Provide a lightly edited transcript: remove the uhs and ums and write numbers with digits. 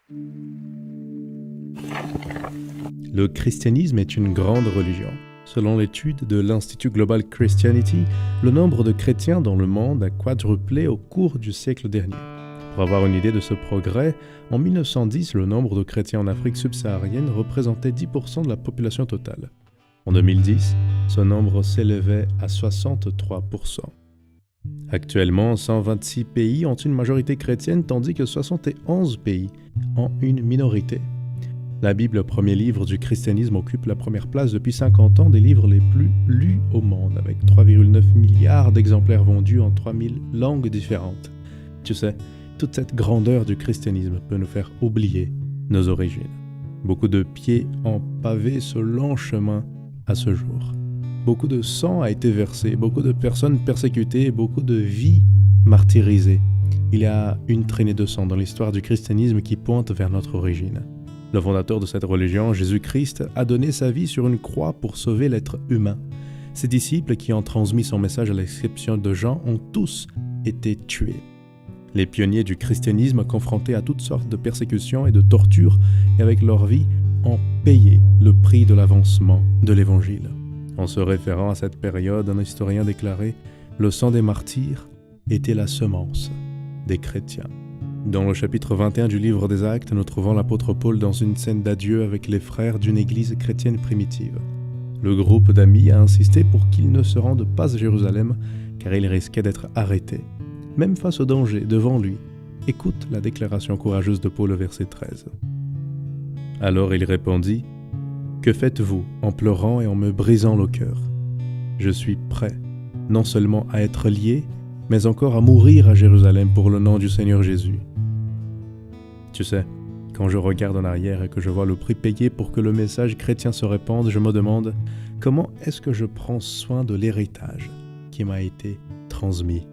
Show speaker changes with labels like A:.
A: Le christianisme est une grande religion. Selon l'étude de l'Institut Global Christianity, le nombre de chrétiens dans le monde a quadruplé au cours du siècle dernier. Pour avoir une idée de ce progrès, en 1910, le nombre de chrétiens en Afrique subsaharienne représentait 10% de la population totale. En 2010, ce nombre s'élevait à 63%. Actuellement, 126 pays ont une majorité chrétienne tandis que 71 pays ont une minorité. La Bible, premier livre du christianisme, occupe la première place depuis 50 ans des livres les plus lus au monde, avec 3,9 milliards d'exemplaires vendus en 3000 langues différentes. Tu sais, toute cette grandeur du christianisme peut nous faire oublier nos origines. Beaucoup de pieds ont pavé ce long chemin à ce jour. Beaucoup de sang a été versé, beaucoup de personnes persécutées, beaucoup de vies martyrisées. Il y a une traînée de sang dans l'histoire du christianisme qui pointe vers notre origine. Le fondateur de cette religion, Jésus-Christ, a donné sa vie sur une croix pour sauver l'être humain. Ses disciples qui ont transmis son message à l'exception de Jean ont tous été tués. Les pionniers du christianisme, confrontés à toutes sortes de persécutions et de tortures, et avec leur vie, ont payé le prix de l'avancement de l'Évangile. En se référant à cette période, un historien déclarait « Le sang des martyrs était la semence des chrétiens ». Dans le chapitre 21 du livre des Actes, nous trouvons l'apôtre Paul dans une scène d'adieu avec les frères d'une église chrétienne primitive. Le groupe d'amis a insisté pour qu'ils ne se rendent pas à Jérusalem, car ils risquaient d'être arrêtés. Même face au danger devant lui, écoute la déclaration courageuse de Paul au verset 13. Alors il répondit « Que faites-vous en pleurant et en me brisant le cœur ? Je suis prêt, non seulement à être lié, mais encore à mourir à Jérusalem pour le nom du Seigneur Jésus. » Tu sais, quand je regarde en arrière et que je vois le prix payé pour que le message chrétien se répande, je me demande comment est-ce que je prends soin de l'héritage qui m'a été transmis.